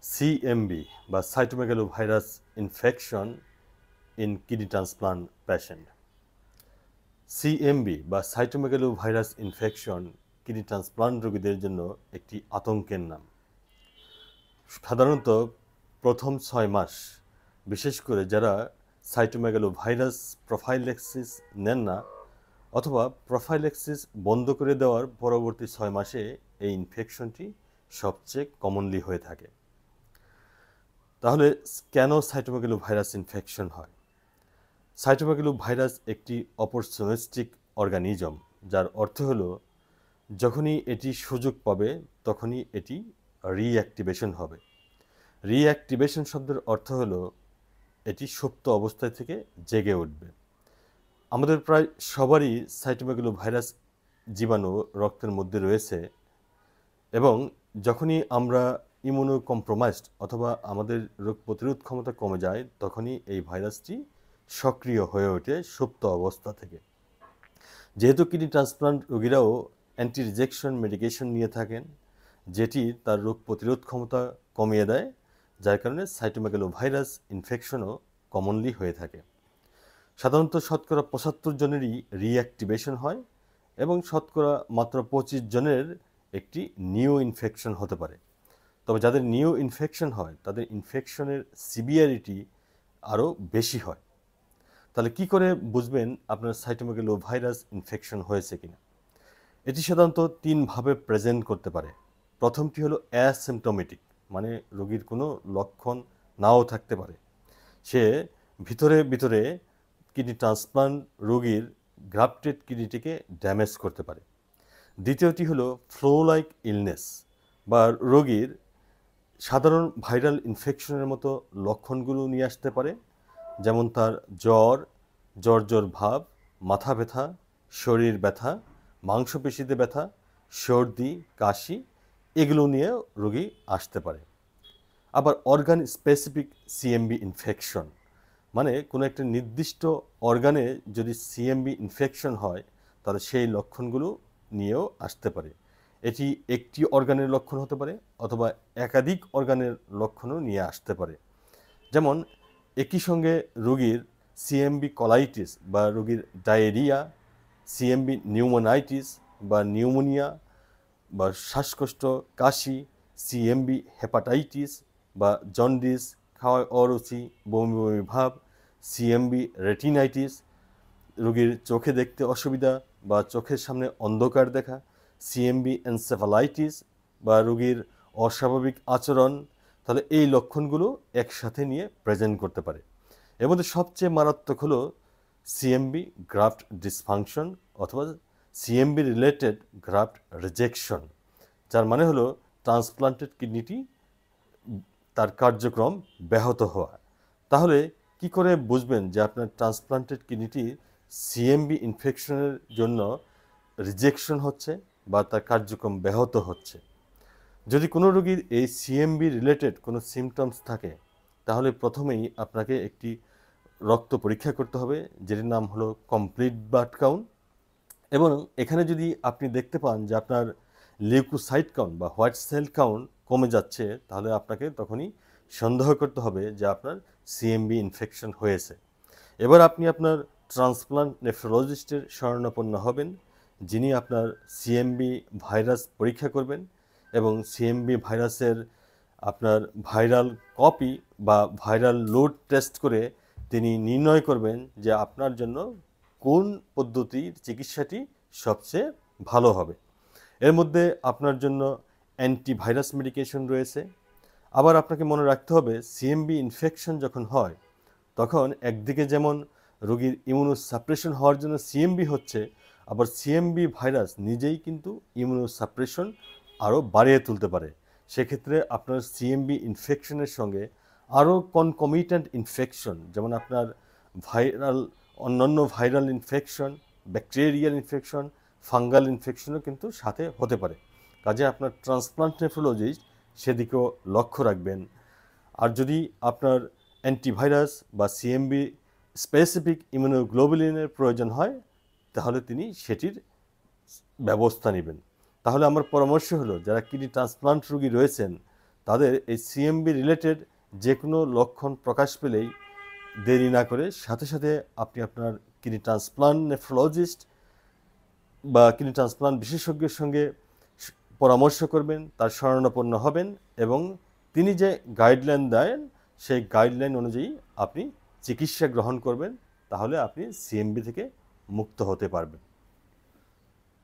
CMV বা cytomegalovirus infection in kidney transplant patient. CMV বা cytomegalovirus infection kidney transplant রোগীদের জন্য একটি আতঙ্কের নাম। সাধারণত প্রথম 6 মাস, বিশেষ করে যারা সাইটোমেগালোভাইরাস প্রোফাইল্যাক্সিস নেন না অথবা প্রোফাইল্যাক্সিস বন্ধ করে দেওয়ার পরবর্তী 6 মাসে এই ইনফেকশনটি সবচেয়ে কমনলি হয়ে থাকে। তাহলে কেন সাইটোমেগালোভাইরাস ইনফেকশন হয়? সাইটোমেগালোভাইরাস একটি অপরচুনিস্টিক অর্গানিজম, যার অর্থ হলো যখনই এটি সুযোগ পাবে তখনই এটি রিঅ্যাক্টিভেশন হবে। রিঅ্যাক্টিভেশন শব্দের অর্থ হলো এটি সুপ্ত অবস্থায় থেকে জেগে উঠবে। আমাদের প্রায় সবারই সাইটোমেগালোভাইরাস জীবাণু রক্তের মধ্যে রয়েছে এবং যখনই আমরা ইমিউনো কম্প্রোমাইজড অথবা আমাদের রোগ প্রতিরোধ ক্ষমতা কমে যায় তখনই এই ভাইরাসটি সক্রিয় হয়ে ওঠে সুপ্ত অবস্থা থেকে। যেহেতু কিডনি ট্রান্সপ্লান্ট রোগীরাও অ্যান্টি রিজেকশন মেডিকেশন নিয়ে থাকেন, যেটি তার রোগ প্রতিরোধ ক্ষমতা কমিয়ে দেয়, যার কারণে সাইটোমেগালোভাইরাস ইনফেকশনও কমনলি হয়ে থাকে। সাধারণত শতকরা 75 জনেরই রিঅ্যাক্টিভেশন হয় এবং শতকরা মাত্র 25 জনের একটি নিউ ইনফেকশন হতে পারে। তবে যাদের নিউ ইনফেকশন হয় তাদের ইনফেকশনের সিভিয়ারিটি আরও বেশি হয়। তাহলে কি করে বুঝবেন আপনার সাইটোমেগালোভাইরাস ইনফেকশন হয়েছে কিনা? এটি সাধারণত 3 ভাবে প্রেজেন্ট করতে পারে। প্রথমটি হলো অ্যাসিম্পটোমেটিক, মানে রোগীর কোনো লক্ষণ নাও থাকতে পারে, সে ভিতরে ভিতরে কিডনি ট্রান্সপ্লান্ট রোগীর গ্রাফটেড কিডনিটিকে ড্যামেজ করতে পারে। দ্বিতীয়টি হলো ফ্লু লাইক ইলনেস, বা রোগীর সাধারণ ভাইরাল ইনফেকশনের মতো লক্ষণগুলো নিয়ে আসতে পারে, যেমন তার জ্বর, জ্বর ভাব, মাথা ব্যথা, শরীর ব্যথা, মাংসপেশিতে ব্যথা, সর্দি, কাশি, এগুলো নিয়ে রোগী আসতে পারে। আবার অর্গান স্পেসিফিক সিএমবি ইনফেকশন, মানে কোনো একটা নির্দিষ্ট অর্গানে যদি সিএমবি ইনফেকশন হয় তাহলে সেই লক্ষণগুলো নিয়েও আসতে পারে। এটি একটি অর্গানের লক্ষণ হতে পারে অথবা একাধিক অর্গানের লক্ষণও নিয়ে আসতে পারে। যেমন একই সঙ্গে রোগীর সিএমবি কলাইটিস বা রোগীর ডায়রিয়া, সিএমবি নিউমোনাইটিস বা নিউমোনিয়া বা শ্বাসকষ্ট, কাশি, সিএমবি হেপাটাইটিস বা জন্ডিস, খাওয়ায় অরুচি, বমি বমি ভাব, সিএমবি রেটিনাইটিস, রোগীর চোখে দেখতে অসুবিধা বা চোখের সামনে অন্ধকার দেখা, সিএমবি এনসেফালাইটিস বা রোগীর অস্বাভাবিক আচরণ, তাহলে এই লক্ষণগুলো একসাথে নিয়ে প্রেজেন্ট করতে পারে। এর মধ্যে সবচেয়ে মারাত্মক হলো সিএমবি গ্রাফট ডিসফাংশন অথবা সিএমবি রিলেটেড গ্রাফট রিজেকশন, যার মানে হলো ট্রান্সপ্লান্টেড কিডনিটি তার কার্যক্রম ব্যাহত হওয়া। তাহলে কি করে বুঝবেন যে আপনার ট্রান্সপ্লান্টেড কিডনিটি সিএমবি ইনফেকশনের জন্য রিজেকশন হচ্ছে বা তার কার্যক্রম ব্যাহত হচ্ছে? যদি কোনো রোগীর এই সিএমবি রিলেটেড কোনো সিমটমস থাকে তাহলে প্রথমেই আপনাকে একটি রক্ত পরীক্ষা করতে হবে, যেটির নাম হলো কমপ্লিট ব্লাড কাউন্ট। এবং এখানে যদি আপনি দেখতে পান যে আপনার লিউকোসাইট কাউন্ট বা হোয়াইট সেল কাউন্ট কমে যাচ্ছে তাহলে আপনাকে তখনই সন্দেহ করতে হবে যে আপনার সিএমবি ইনফেকশন হয়েছে। এবার আপনি আপনার ট্রান্সপ্লান্ট নেফ্রোলজিস্টের শরণাপন্ন হবেন, যিনি আপনার সিএমবি ভাইরাস পরীক্ষা করবেন এবং সিএমবি ভাইরাসের আপনার ভাইরাল কপি বা ভাইরাল লোড টেস্ট করে তিনি নির্ণয় করবেন যে আপনার জন্য কোন পদ্ধতির চিকিৎসাটি সবচেয়ে ভালো হবে। এর মধ্যে আপনার জন্য অ্যান্টিভাইরাস মেডিকেশন রয়েছে। আবার আপনাকে মনে রাখতে হবে সিএমবি ইনফেকশন যখন হয় তখন একদিকে যেমন রোগীর ইমিউনোসাপ্রেশন হওয়ার জন্য সিএমবি হচ্ছে, আবার সিএমবি ভাইরাস নিজেই কিন্তু ইমিউনোসাপ্রেশন আরও বাড়িয়ে তুলতে পারে। সেক্ষেত্রে আপনার সিএমবি ইনফেকশনের সঙ্গে আরও কনকমিটেন্ট ইনফেকশন, যেমন আপনার অন্যান্য viral infection, bacterial infection, fungal ইনফেকশনও কিন্তু সাথে হতে পারে। কাজে আপনার ট্রান্সপ্লান্ট নেফ্রোলজিস্ট সেদিকেও লক্ষ্য রাখবেন। আর যদি আপনার অ্যান্টিভাইরাস বা সিএমবি স্পেসিফিক ইমিউনোগ্লোবুলিনের প্রয়োজন হয় তাহলে তিনি সেটির ব্যবস্থা নেবেন। তাহলে আমার পরামর্শ হলো যারা কিডনি ট্রান্সপ্লান্ট রোগী রয়েছেন তাদের এই সিএমবি রিলেটেড যে কোনো লক্ষণ প্রকাশ পেলেই দেরি না করে সাথে সাথে আপনি আপনার কিডনি ট্রান্সপ্লান্ট নেফ্রোলজিস্ট বা কিডনি ট্রান্সপ্লান্ট বিশেষজ্ঞের সঙ্গে পরামর্শ করবেন, তার শরণাপন্ন হবেন এবং তিনি যে গাইডলাইন দেন সেই গাইডলাইন অনুযায়ী আপনি চিকিৎসা গ্রহণ করবেন, তাহলে আপনি সিএমবি থেকে মুক্ত হতে পারবেন।